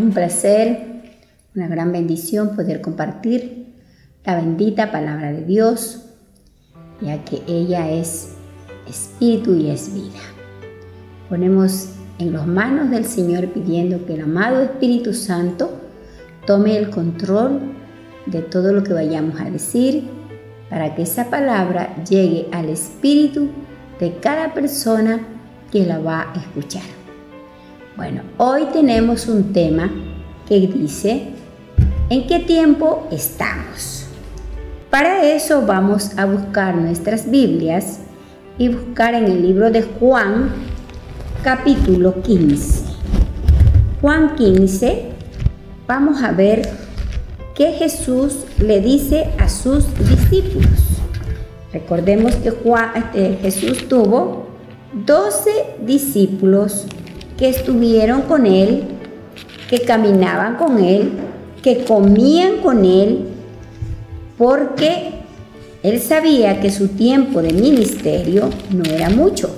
un placer, una gran bendición poder compartir la bendita palabra de Dios, ya que ella es espíritu y es vida. Ponemos en las manos del Señor pidiendo que el amado Espíritu Santo tome el control de todo lo que vayamos a decir, para que esa palabra llegue al espíritu de cada persona que la va a escuchar. Bueno, hoy tenemos un tema que dice: ¿en qué tiempo estamos? Para eso vamos a buscar nuestras Biblias y buscar en el libro de Juan, capítulo 15. Juan 15, vamos a ver qué Jesús le dice a sus discípulos. Recordemos que Jesús tuvo 12 discípulos que estuvieron con él, que caminaban con él, que comían con él, porque él sabía que su tiempo de ministerio no era mucho,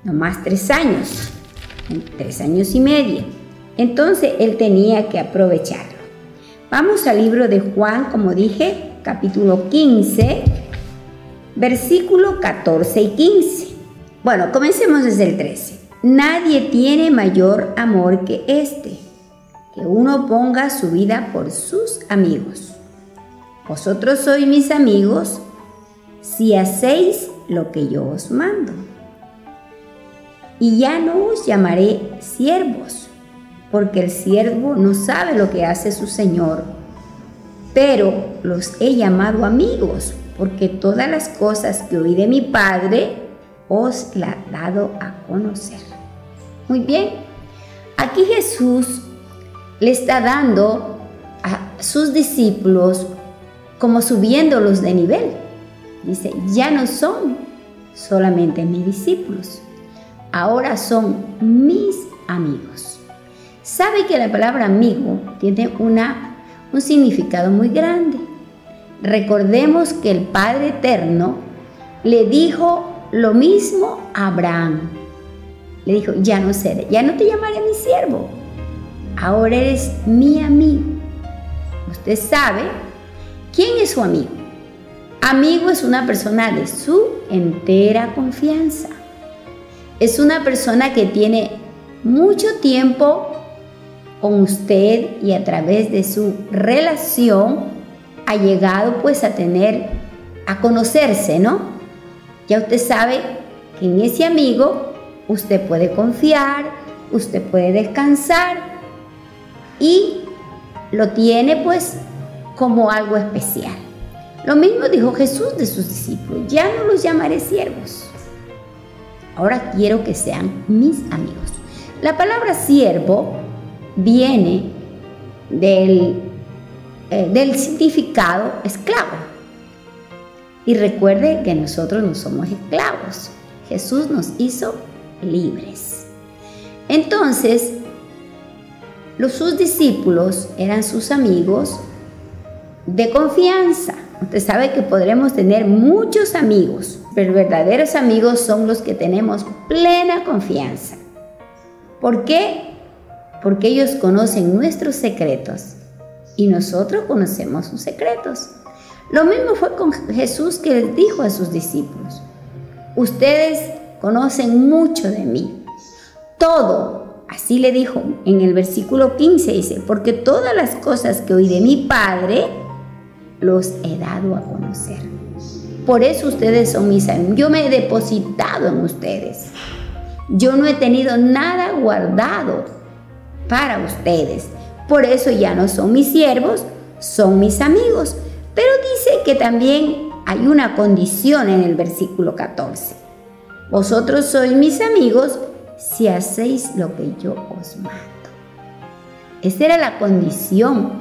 nomás 3 años, 3 años y medio. Entonces él tenía que aprovecharlo. Vamos al libro de Juan, como dije, capítulo 15, versículo 14 y 15. Bueno, comencemos desde el 13. Nadie tiene mayor amor que este, que uno ponga su vida por sus amigos. Vosotros sois mis amigos si hacéis lo que yo os mando. Y ya no os llamaré siervos, porque el siervo no sabe lo que hace su Señor, pero los he llamado amigos, porque todas las cosas que oí de mi Padre os las he dado a conocer. Muy bien, aquí Jesús le está dando a sus discípulos como subiéndolos de nivel. Dice, ya no son solamente mis discípulos, ahora son mis amigos. Sabe que la palabra amigo tiene un significado muy grande. Recordemos que el Padre Eterno le dijo lo mismo a Abraham. Le dijo, ya no te llamaré mi siervo, ahora eres mi amigo. Usted sabe quién es su amigo. Amigo es una persona de su entera confianza. Es una persona que tiene mucho tiempo con usted y a través de su relación ha llegado pues a conocerse, ¿no? Ya usted sabe que en ese amigo usted puede confiar, usted puede descansar y lo tiene pues como algo especial. Lo mismo dijo Jesús de sus discípulos, ya no los llamaré siervos, ahora quiero que sean mis amigos. La palabra siervo viene del significado esclavo. Y recuerde que nosotros no somos esclavos. Jesús nos hizo libres. Entonces, sus discípulos eran sus amigos de confianza. Usted sabe que podremos tener muchos amigos, pero verdaderos amigos son los que tenemos plena confianza. ¿Por qué? Porque ellos conocen nuestros secretos y nosotros conocemos sus secretos. Lo mismo fue con Jesús, que les dijo a sus discípulos: ustedes conocen mucho de mí, todo. Así le dijo en el versículo 15, dice, porque todas las cosas que oí de mi Padre los he dado a conocer. Por eso ustedes son mis amigos. Yo me he depositado en ustedes. Yo no he tenido nada guardado para ustedes. Por eso ya no son mis siervos, son mis amigos. Pero dice que también hay una condición en el versículo 14. Vosotros sois mis amigos si hacéis lo que yo os mando. Esa era la condición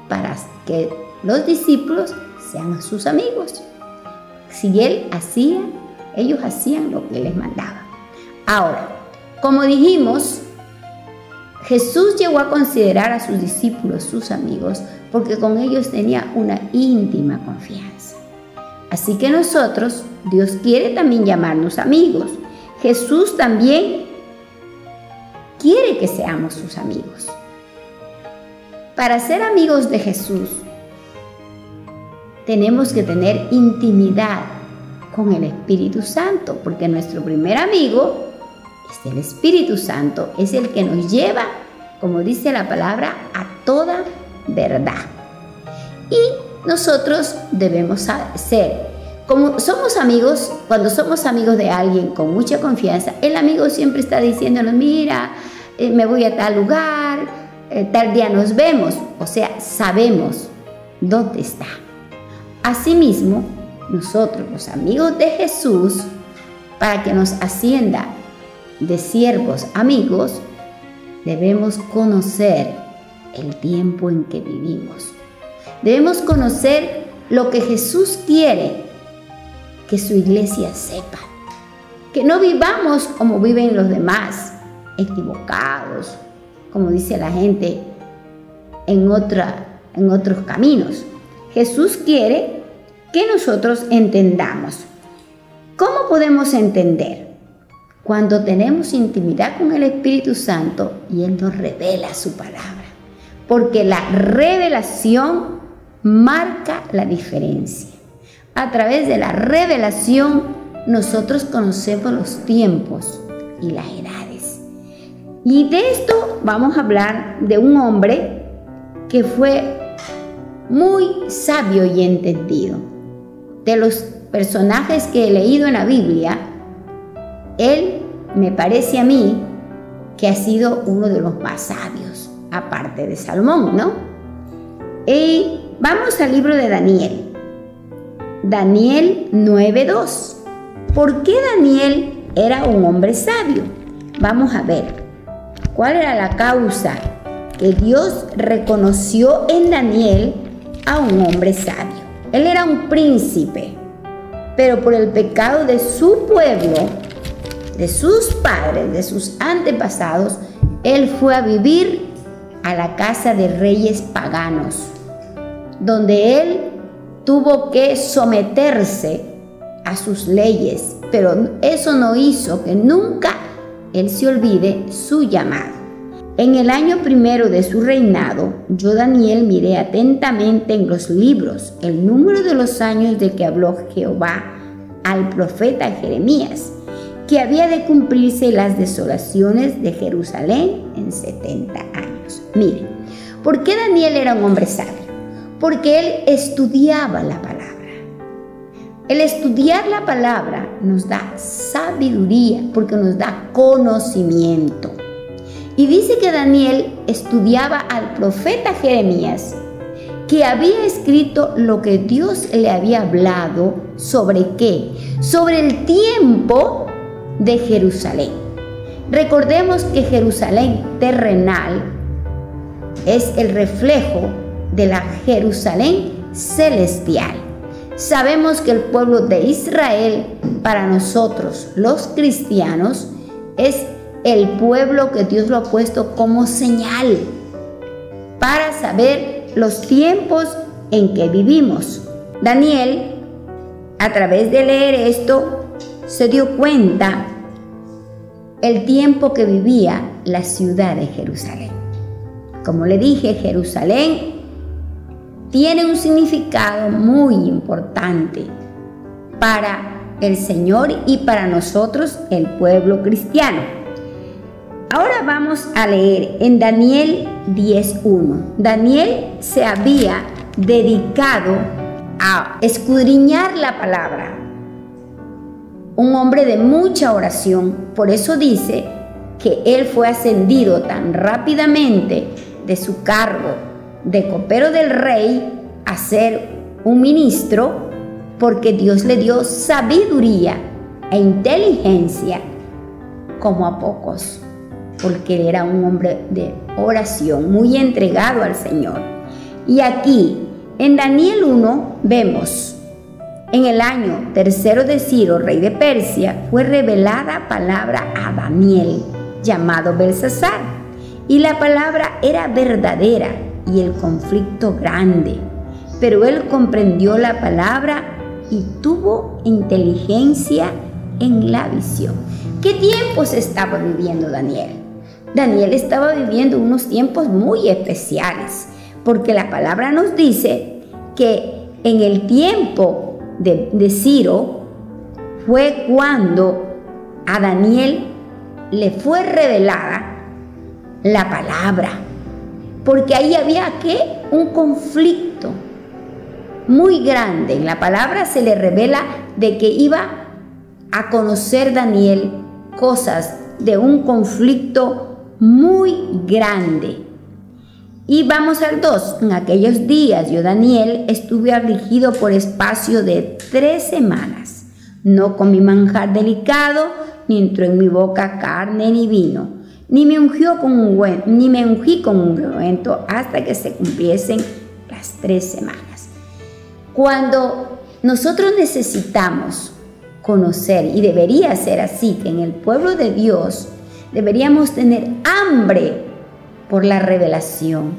para que los discípulos sean sus amigos. Si ellos hacían lo que les mandaba. Ahora, como dijimos, Jesús llegó a considerar a sus discípulos sus amigos porque con ellos tenía una íntima confianza. Así que nosotros, Dios quiere también llamarnos amigos. Jesús también quiere que seamos sus amigos. Para ser amigos de Jesús, tenemos que tener intimidad con el Espíritu Santo, porque nuestro primer amigo es el Espíritu Santo, es el que nos lleva, como dice la palabra, a toda verdad. Y nosotros debemos ser, como somos amigos, cuando somos amigos de alguien con mucha confianza, el amigo siempre está diciéndonos, mira, me voy a tal lugar, tal día nos vemos, o sea, sabemos dónde está. Asimismo, nosotros, los amigos de Jesús, para que nos ascienda de siervos amigos, debemos conocer el tiempo en que vivimos. Debemos conocer lo que Jesús quiere que su iglesia sepa. Que no vivamos como viven los demás, equivocados, como dice la gente, en otros caminos. Jesús quiere que nosotros entendamos. ¿Cómo podemos entender? Cuando tenemos intimidad con el Espíritu Santo y Él nos revela su palabra. Porque la revelación marca la diferencia. A través de la revelación nosotros conocemos los tiempos y las edades. Y de esto vamos a hablar de un hombre que fue muy sabio y entendido. De los personajes que he leído en la Biblia, él me parece a mí que ha sido uno de los más sabios, aparte de Salomón, ¿no? Y vamos al libro de Daniel. Daniel 9:2. ¿Por qué Daniel era un hombre sabio? Vamos a ver. ¿Cuál era la causa que Dios reconoció en Daniel a un hombre sabio? Él era un príncipe, pero por el pecado de su pueblo, de sus padres, de sus antepasados, él fue a vivir a la casa de reyes paganos, donde él tuvo que someterse a sus leyes, pero eso no hizo que nunca él se olvide su llamado. En el año primero de su reinado, yo Daniel miré atentamente en los libros el número de los años de que habló Jehová al profeta Jeremías, que había de cumplirse las desolaciones de Jerusalén en 70 años. Miren, ¿por qué Daniel era un hombre sabio? Porque él estudiaba la palabra. El estudiar la palabra nos da sabiduría, porque nos da conocimiento. Y dice que Daniel estudiaba al profeta Jeremías, que había escrito lo que Dios le había hablado. ¿Sobre qué? Sobre el tiempo de Jerusalén. Recordemos que Jerusalén terrenal es el reflejo de la Jerusalén celestial. Sabemos que el pueblo de Israel, para nosotros los cristianos, es el pueblo que Dios lo ha puesto como señal para saber los tiempos en que vivimos. Daniel, a través de leer esto, se dio cuenta el tiempo que vivía la ciudad de Jerusalén. Como le dije, Jerusalén tiene un significado muy importante para el Señor y para nosotros, el pueblo cristiano. Ahora vamos a leer en Daniel 10:1. Daniel se había dedicado a escudriñar la palabra. Un hombre de mucha oración, por eso dice que él fue ascendido tan rápidamente de su cargo de copero del rey a ser un ministro, porque Dios le dio sabiduría e inteligencia como a pocos, porque él era un hombre de oración, muy entregado al Señor. Y aquí, en Daniel 1, vemos, en el año tercero de Ciro, rey de Persia, fue revelada palabra a Daniel, llamado Belsasar, y la palabra era verdadera y el conflicto grande, pero él comprendió la palabra y tuvo inteligencia en la visión. ¿Qué tiempos estaba viviendo Daniel? Daniel estaba viviendo unos tiempos muy especiales, porque la palabra nos dice que en el tiempo de Ciro fue cuando a Daniel le fue revelada la palabra, porque ahí había un conflicto muy grande. En la palabra se le revela de que iba a conocer Daniel cosas de un conflicto muy grande. Y vamos al 2. En aquellos días yo, Daniel, estuve afligido por espacio de 3 semanas. No comí manjar delicado, ni entró en mi boca carne ni vino, ni me ungí con ungüento hasta que se cumpliesen las 3 semanas. Cuando nosotros necesitamos conocer, y debería ser así, que en el pueblo de Dios deberíamos tener hambre por la revelación,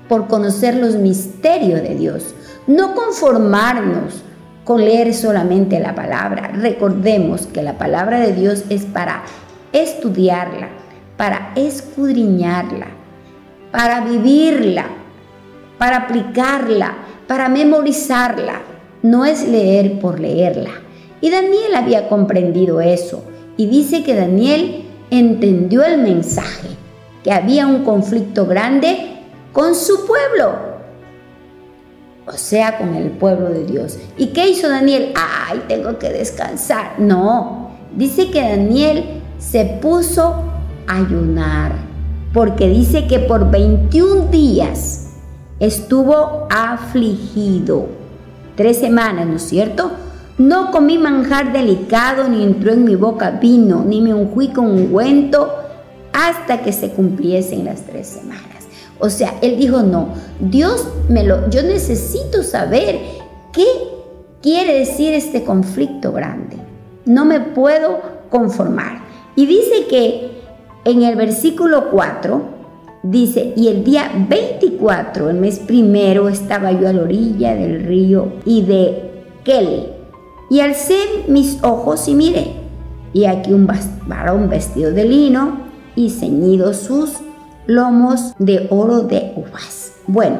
por conocer los misterios de Dios, no conformarnos con leer solamente la palabra. Recordemos que la palabra de Dios es para estudiarla, para escudriñarla, para vivirla, para aplicarla, para memorizarla. No es leer por leerla. Y Daniel había comprendido eso, y dice que Daniel entendió el mensaje, que había un conflicto grande con su pueblo, o sea, con el pueblo de Dios. ¿Y qué hizo Daniel? ¡Ay, tengo que descansar! No, dice que Daniel se puso a ayunar, porque dice que por 21 días estuvo afligido. 3 semanas, ¿no es cierto? No comí manjar delicado, ni entró en mi boca vino, ni me ungí con ungüento hasta que se cumpliesen las 3 semanas. O sea, él dijo, no, yo necesito saber qué quiere decir este conflicto grande. No me puedo conformar. Y dice que en el versículo 4, dice, y el día 24, el mes primero, estaba yo a la orilla del río y de Kel, y alcé mis ojos y miré, y aquí un varón vestido de lino y ceñidos sus lomos de oro de uvas. Bueno,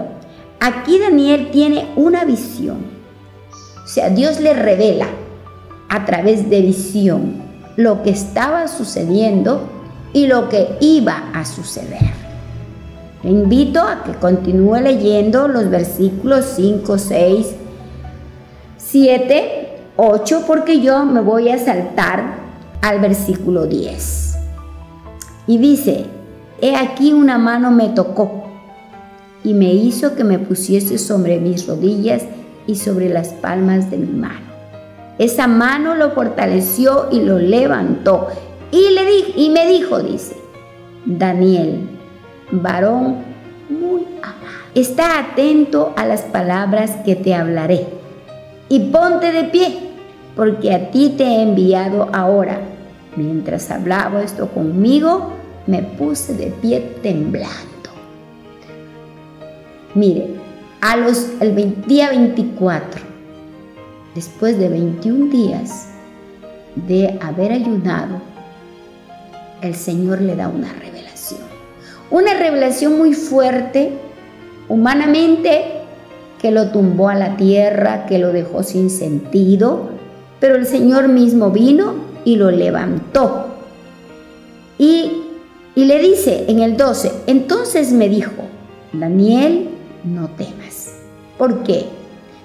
aquí Daniel tiene una visión. O sea, Dios le revela a través de visión lo que estaba sucediendo y lo que iba a suceder. Le invito a que continúe leyendo los versículos 5, 6, 7, 8, porque yo me voy a saltar al versículo 10. Y dice, he aquí una mano me tocó y me hizo que me pusiese sobre mis rodillas y sobre las palmas de mi mano. Esa mano lo fortaleció y lo levantó y me dijo, dice, Daniel, varón muy amado, está atento a las palabras que te hablaré y ponte de pie, porque a ti te he enviado ahora. Mientras hablaba esto conmigo, me puse de pie temblando. Mire, el día 24, después de 21 días de haber ayunado, el Señor le da una revelación. Una revelación muy fuerte, humanamente, que lo tumbó a la tierra, que lo dejó sin sentido, pero el Señor mismo vino y lo levantó. Y le dice en el 12, entonces me dijo, Daniel, no temas. ¿Por qué?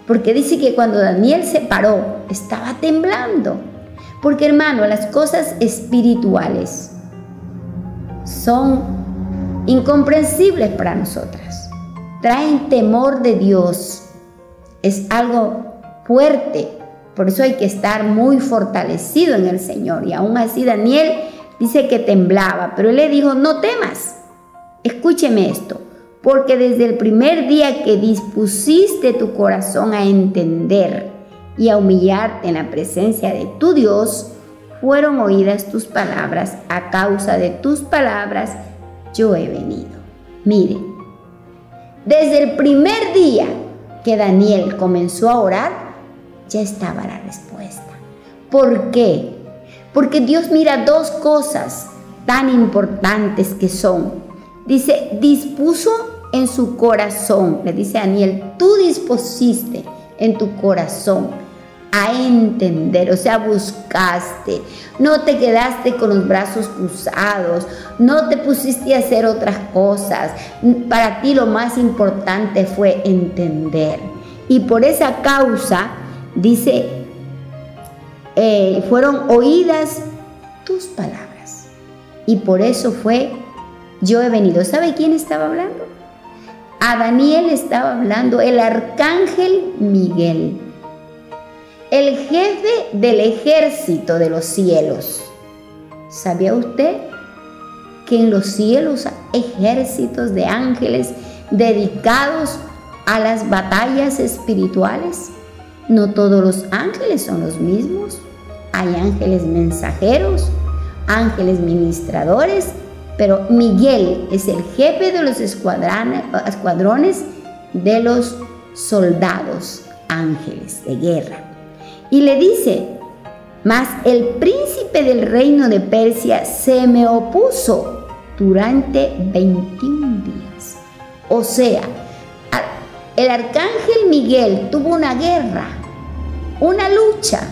Porque dice que cuando Daniel se paró, estaba temblando. Porque, hermano, las cosas espirituales son incomprensibles para nosotras. Traen temor de Dios. Es algo fuerte. Por eso hay que estar muy fortalecido en el Señor. Y aún así Daniel dice que temblaba, pero él le dijo, no temas. Escúcheme esto. Porque desde el primer día que dispusiste tu corazón a entender y a humillarte en la presencia de tu Dios, fueron oídas tus palabras. A causa de tus palabras yo he venido. Mire, desde el primer día que Daniel comenzó a orar, ya estaba la respuesta. ¿Por qué? Porque Dios mira 2 cosas tan importantes que son. Dice, dispuso en su corazón, le dice a Daniel, tú dispusiste en tu corazón a entender, o sea, buscaste, no te quedaste con los brazos cruzados, no te pusiste a hacer otras cosas, para ti lo más importante fue entender. Y por esa causa, dice, fueron oídas tus palabras. Y por eso fue, yo he venido. ¿Sabe quién estaba hablando? A Daniel estaba hablando el arcángel Miguel, el jefe del ejército de los cielos. ¿Sabía usted que en los cielos hay ejércitos de ángeles dedicados a las batallas espirituales? No todos los ángeles son los mismos. Hay ángeles mensajeros, ángeles ministradores, pero Miguel es el jefe de los escuadrones de los soldados, ángeles de guerra. Y le dice, mas el príncipe del reino de Persia se me opuso durante 21 días. O sea, el arcángel Miguel tuvo una guerra, una lucha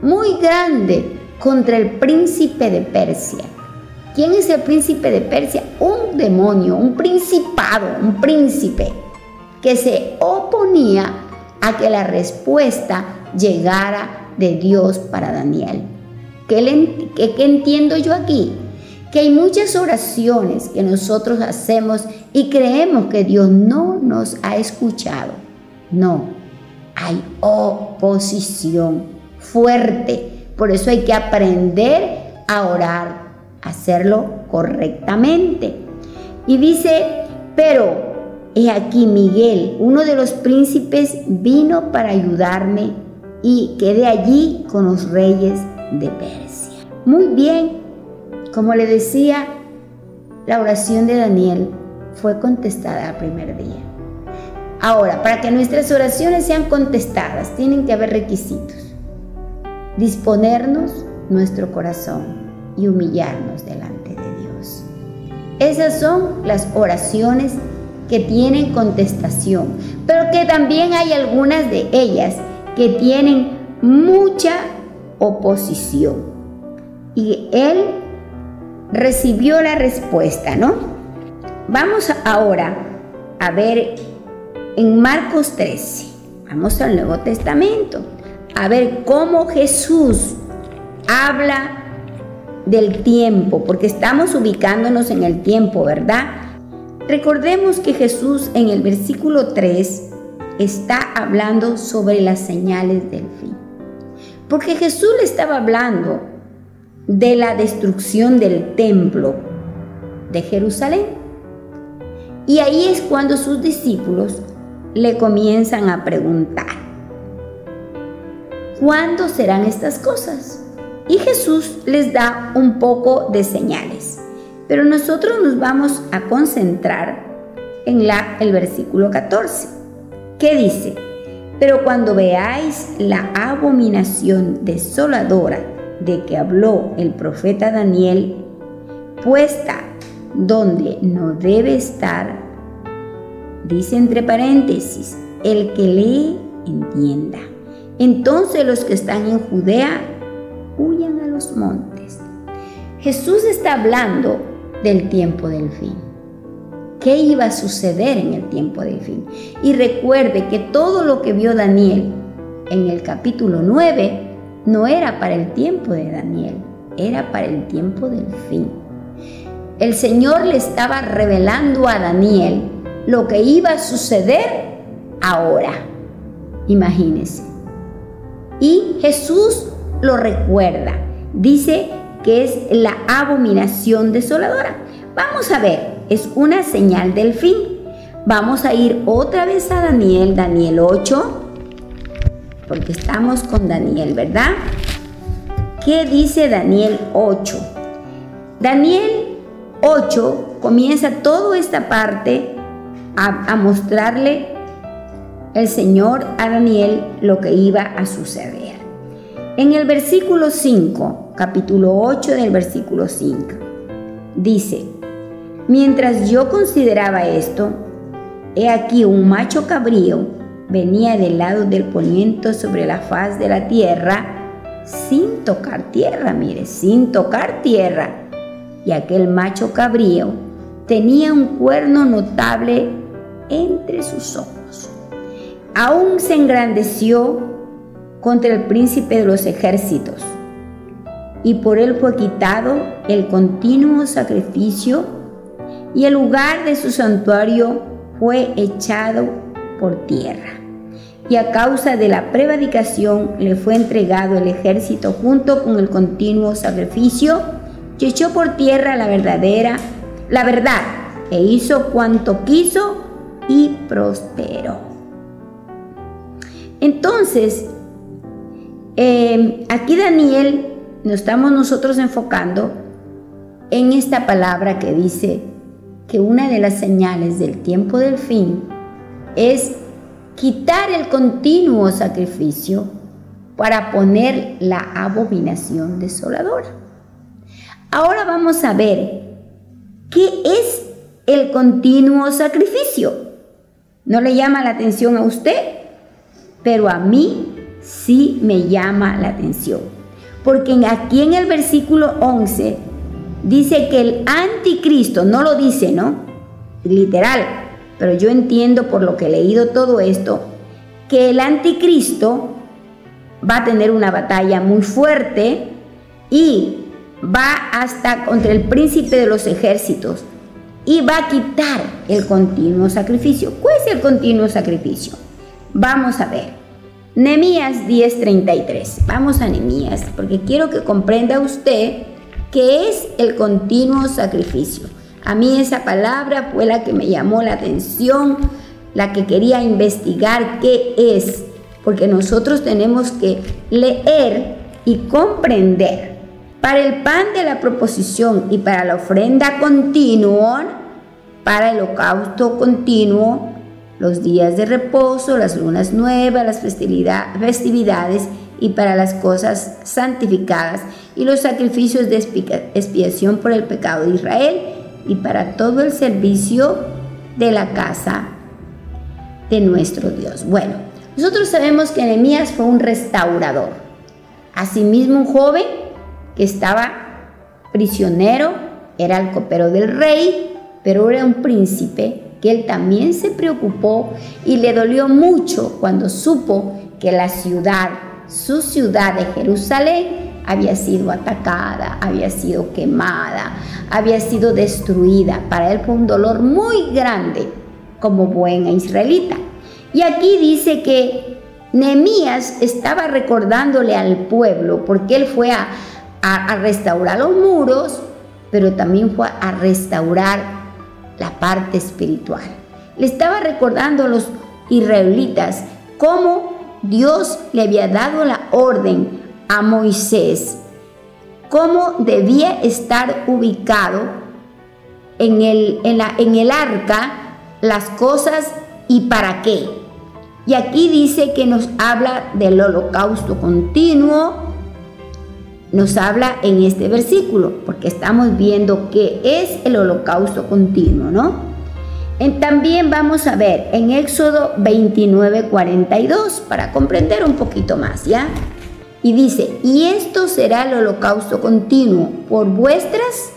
muy grande contra el príncipe de Persia. ¿Quién es el príncipe de Persia? Un demonio, un principado, un príncipe que se oponía a que la respuesta llegara de Dios para Daniel. ¿Qué entiendo yo aquí? Que hay muchas oraciones que nosotros hacemos y creemos que Dios no nos ha escuchado. No, hay oposición fuerte. Por eso hay que aprender a orar, hacerlo correctamente. Y dice, pero he aquí Miguel, uno de los príncipes, vino para ayudarme y quedé allí con los reyes de Persia. Muy bien, como le decía, la oración de Daniel fue contestada al primer día. Ahora, para que nuestras oraciones sean contestadas, tienen que haber requisitos. Disponernos nuestro corazón y humillarnos delante de Dios. Esas son las oraciones que tienen contestación, pero que también hay algunas de ellas que tienen mucha oposición. Y él recibió la respuesta, ¿no? Vamos ahora a ver en Marcos 13, vamos al Nuevo Testamento, a ver cómo Jesús habla del tiempo, porque estamos ubicándonos en el tiempo, ¿verdad? Recordemos que Jesús en el versículo 3 está hablando sobre las señales del fin, porque Jesús le estaba hablando de la destrucción del templo de Jerusalén. Y ahí es cuando sus discípulos le comienzan a preguntar, ¿cuándo serán estas cosas? Y Jesús les da un poco de señales, pero nosotros nos vamos a concentrar en el versículo 14, que dice, pero cuando veáis la abominación desoladora de que habló el profeta Daniel, puesta donde no debe estar, dice entre paréntesis, el que lee entienda. Entonces los que están en Judea huyan a los montes. Jesús está hablando del tiempo del fin. ¿Qué iba a suceder en el tiempo del fin? Y recuerde que todo lo que vio Daniel en el capítulo 9 no era para el tiempo de Daniel, era para el tiempo del fin. El Señor le estaba revelando a Daniel lo que iba a suceder ahora. Imagínense. Y Jesús lo recuerda. Dice que es la abominación desoladora. Vamos a ver, es una señal del fin. Vamos a ir otra vez a Daniel 8, porque estamos con Daniel, ¿verdad? ¿Qué dice Daniel 8? Daniel 8 comienza toda esta parte a mostrarle el Señor a Daniel lo que iba a suceder. En el versículo 5, capítulo 8 del versículo 5, dice, mientras yo consideraba esto, he aquí un macho cabrío venía del lado del poniente sobre la faz de la tierra, sin tocar tierra, mire, sin tocar tierra. Y aquel macho cabrío tenía un cuerno notable entre sus ojos. Aún se engrandeció contra el príncipe de los ejércitos, y por él fue quitado el continuo sacrificio, y el lugar de su santuario fue echado por tierra. Y a causa de la prevaricación le fue entregado el ejército junto con el continuo sacrificio, y echó por tierra la verdad, e hizo cuanto quiso y prosperó. Entonces, aquí Daniel nos estamos nosotros enfocando en esta palabra que dice que una de las señales del tiempo del fin es quitar el continuo sacrificio para poner la abominación desoladora. Ahora vamos a ver qué es el continuo sacrificio. ¿No le llama la atención a usted? Pero a mí sí me llama la atención. Porque aquí en el versículo 11 dice que el anticristo, no lo dice, ¿no? Literal, pero yo entiendo por lo que he leído todo esto, que el anticristo va a tener una batalla muy fuerte y va hasta contra el príncipe de los ejércitos y va a quitar el continuo sacrificio. ¿Cuál es el continuo sacrificio? Vamos a ver. Nehemías 10:33. Vamos a Nehemías porque quiero que comprenda usted qué es el continuo sacrificio. A mí esa palabra fue la que me llamó la atención, la que quería investigar qué es, porque nosotros tenemos que leer y comprender. Para el pan de la proposición y para la ofrenda continua, para el holocausto continuo, los días de reposo, las lunas nuevas, las festividades y para las cosas santificadas y los sacrificios de expiación por el pecado de Israel y para todo el servicio de la casa de nuestro Dios. Bueno, nosotros sabemos que Nehemías fue un restaurador, asimismo un joven que estaba prisionero, era el copero del rey, pero era un príncipe que él también se preocupó y le dolió mucho cuando supo que la ciudad, su ciudad de Jerusalén, había sido atacada, había sido quemada, había sido destruida. Para él fue un dolor muy grande como buen israelita. Y aquí dice que Nehemías estaba recordándole al pueblo, porque él fue a restaurar los muros, pero también fue a restaurar la parte espiritual. Le estaba recordando a los israelitas cómo Dios le había dado la orden a Moisés, cómo debía estar ubicado en el arca las cosas y para qué. Y aquí dice que nos habla del holocausto continuo, nos habla en este versículo, porque estamos viendo qué es el holocausto continuo, ¿no? También vamos a ver en Éxodo 29:42 para comprender un poquito más, ¿ya? Y dice, y esto será el holocausto continuo por vuestras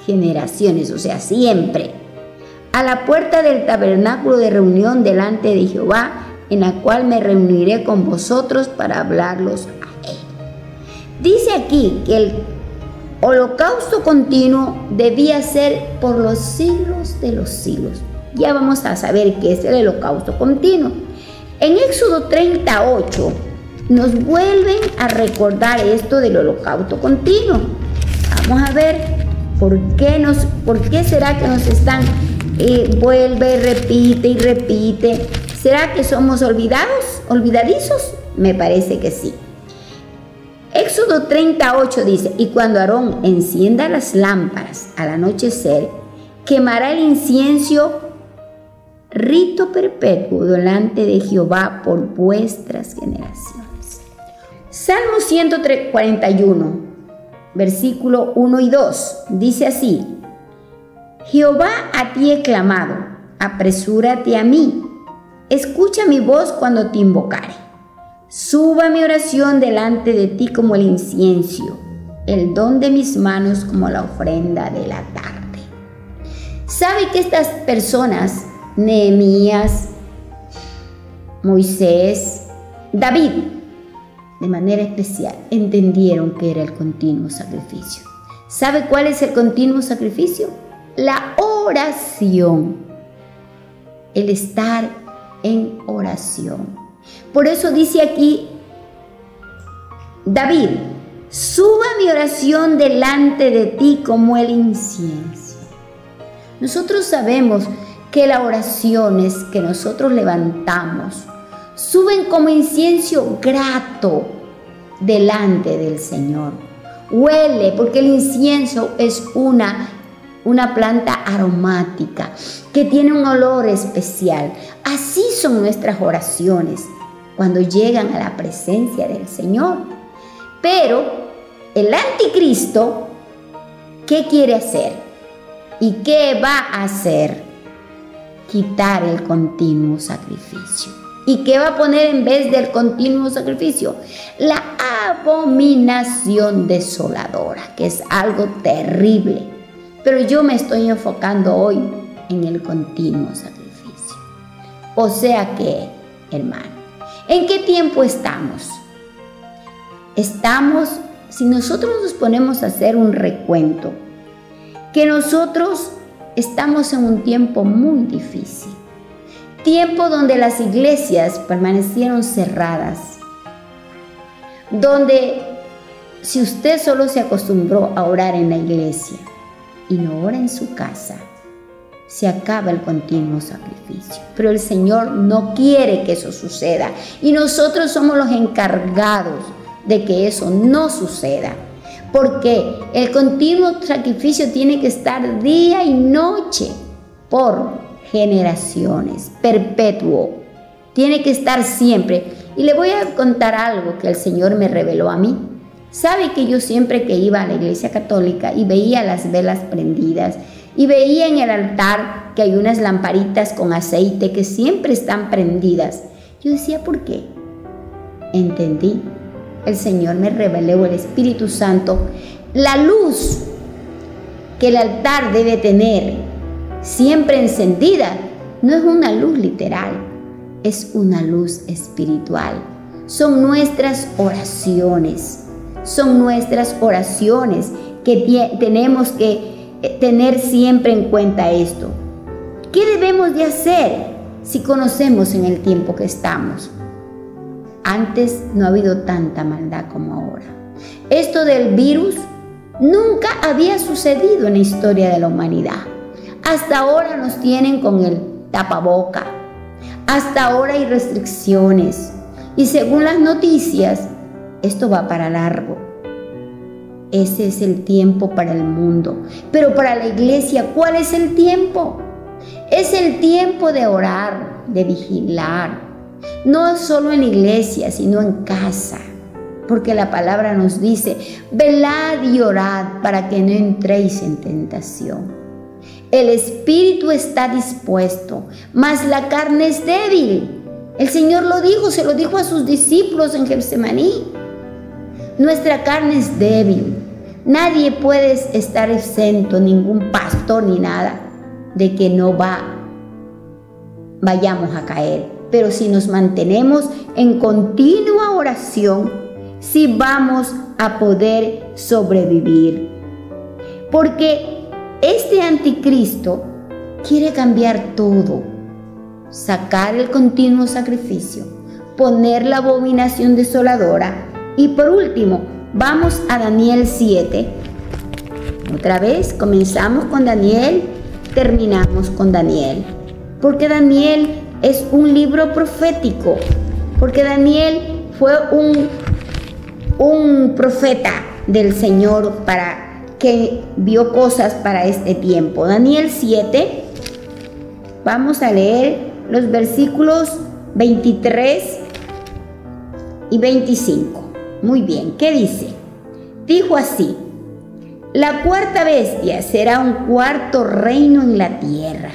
generaciones, o sea, siempre, a la puerta del tabernáculo de reunión delante de Jehová, en la cual me reuniré con vosotros para hablarlos a él. Dice aquí que el holocausto continuo debía ser por los siglos de los siglos. Ya vamos a saber qué es el holocausto continuo. En Éxodo 38 nos vuelven a recordar esto del holocausto continuo. Vamos a ver por qué será que nos están vuelve, repite y repite. ¿Será que somos olvidadizos? Me parece que sí. Éxodo 38 dice, y cuando Aarón encienda las lámparas al anochecer, quemará el incienso, rito perpetuo delante de Jehová por vuestras generaciones. Salmo 141, versículo 1 y 2, dice así, Jehová, a ti he clamado, apresúrate a mí. Escucha mi voz cuando te invocare. Suba mi oración delante de ti como el incienso, el don de mis manos como la ofrenda de la tarde. ¿Sabe que estas personas, Nehemías, Moisés, David, de manera especial, entendieron que era el continuo sacrificio? ¿Sabe cuál es el continuo sacrificio? La oración, el estar en oración. Por eso dice aquí David: suba mi oración delante de ti como el incienso. Nosotros sabemos que las oraciones que nosotros levantamos suben como incienso grato delante del Señor. Huele, porque el incienso es una planta aromática que tiene un olor especial. Así son nuestras oraciones cuando llegan a la presencia del Señor. Pero el anticristo, ¿qué quiere hacer? ¿Y qué va a hacer? Quitar el continuo sacrificio. ¿Y qué va a poner en vez del continuo sacrificio? La abominación desoladora, que es algo terrible. Pero yo me estoy enfocando hoy en el continuo sacrificio. O sea que, hermano, ¿en qué tiempo estamos? Si nosotros nos ponemos a hacer un recuento, que nosotros estamos en un tiempo muy difícil. Tiempo donde las iglesias permanecieron cerradas. Donde si usted solo se acostumbró a orar en la iglesia y no ora en su casa, se acaba el continuo sacrificio. Pero el Señor no quiere que eso suceda. Y nosotros somos los encargados de que eso no suceda. Porque el continuo sacrificio tiene que estar día y noche por generaciones, perpetuo. Tiene que estar siempre. Y le voy a contar algo que el Señor me reveló a mí. Sabe que yo siempre que iba a la iglesia católica y veía las velas prendidas y veía en el altar que hay unas lamparitas con aceite que siempre están prendidas, yo decía, ¿por qué? Entendí. El Señor me reveló, el Espíritu Santo, la luz que el altar debe tener siempre encendida. No es una luz literal, es una luz espiritual. Son nuestras oraciones. Son nuestras oraciones que tenemos que tener siempre en cuenta esto. ¿Qué debemos de hacer si conocemos en el tiempo que estamos? Antes no ha habido tanta maldad como ahora. Esto del virus nunca había sucedido en la historia de la humanidad. Hasta ahora nos tienen con el tapaboca. Hasta ahora hay restricciones. Y según las noticias, esto va para largo. Ese es el tiempo para el mundo. Pero para la iglesia, ¿cuál es el tiempo? Es el tiempo de orar, de vigilar. No solo en la iglesia, sino en casa. Porque la palabra nos dice, velad y orad para que no entréis en tentación. El espíritu está dispuesto, mas la carne es débil. El Señor lo dijo, se lo dijo a sus discípulos en Getsemaní. Nuestra carne es débil. Nadie puede estar exento, ningún pastor ni nada, de que no vayamos a caer. Pero si nos mantenemos en continua oración, sí vamos a poder sobrevivir. Porque este anticristo quiere cambiar todo. Sacar el continuo sacrificio, poner la abominación desoladora. Y por último, vamos a Daniel 7. Otra vez comenzamos con Daniel, terminamos con Daniel. Porque Daniel es un libro profético. Porque Daniel fue un profeta del Señor que vio cosas para este tiempo. Daniel 7, vamos a leer los versículos 23 y 25. Muy bien, ¿qué dice? Dijo así: la cuarta bestia será un cuarto reino en la tierra.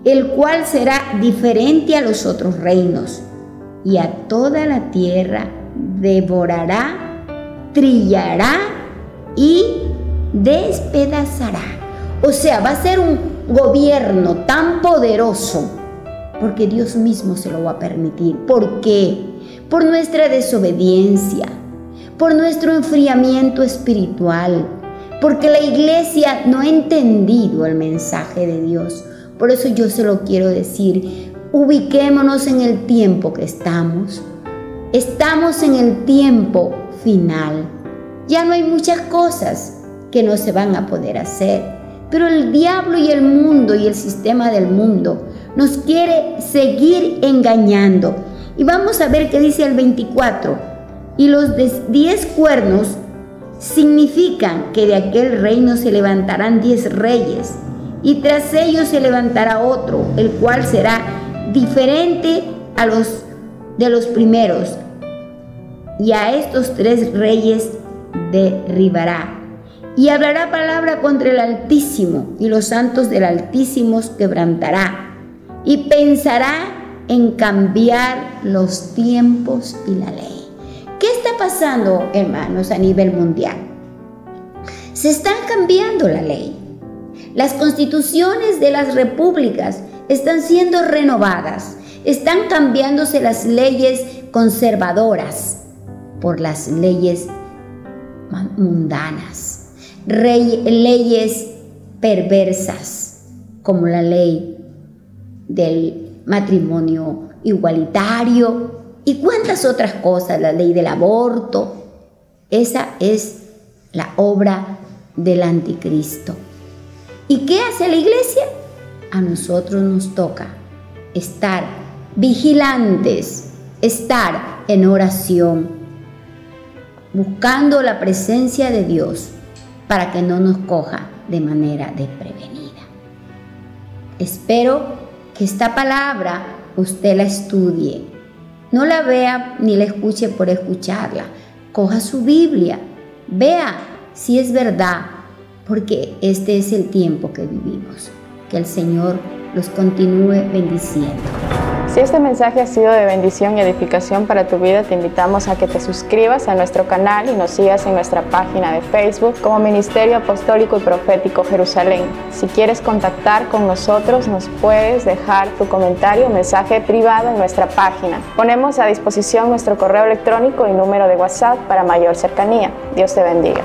el cual será diferente a los otros reinos, y a toda la tierra devorará, trillará y despedazará. O sea, va a ser un gobierno tan poderoso porque Dios mismo se lo va a permitir. ¿Por qué? Por nuestra desobediencia, por nuestro enfriamiento espiritual, porque la iglesia no ha entendido el mensaje de Dios. Por eso yo se lo quiero decir, ubiquémonos en el tiempo que estamos. Estamos en el tiempo final. Ya no hay muchas cosas que no se van a poder hacer, pero el diablo y el mundo y el sistema del mundo nos quiere seguir engañando. Y vamos a ver qué dice el 24. Y los 10 cuernos significan que de aquel reino se levantarán 10 reyes, y tras ellos se levantará otro, el cual será diferente a los de los primeros, y a estos 3 reyes derribará, y hablará palabra contra el Altísimo, y los santos del Altísimo quebrantará, y pensará en cambiar los tiempos y la ley. ¿Qué está pasando, hermanos, a nivel mundial? Se están cambiando la ley. Las constituciones de las repúblicas están siendo renovadas. Están cambiándose las leyes conservadoras por las leyes mundanas, leyes perversas, como la ley del matrimonio igualitario y cuántas otras cosas, la ley del aborto. Esa es la obra del anticristo. ¿Y qué hace la iglesia? A nosotros nos toca estar vigilantes, estar en oración, buscando la presencia de Dios para que no nos coja de manera desprevenida. Espero que esta palabra usted la estudie. No la vea ni la escuche por escucharla. Coja su Biblia, vea si es verdad, porque este es el tiempo que vivimos. Que el Señor los continúe bendiciendo. Si este mensaje ha sido de bendición y edificación para tu vida, te invitamos a que te suscribas a nuestro canal y nos sigas en nuestra página de Facebook como Ministerio Apostólico y Profético Jerusalén. Si quieres contactar con nosotros, nos puedes dejar tu comentario o mensaje privado en nuestra página. Ponemos a disposición nuestro correo electrónico y número de WhatsApp para mayor cercanía. Dios te bendiga.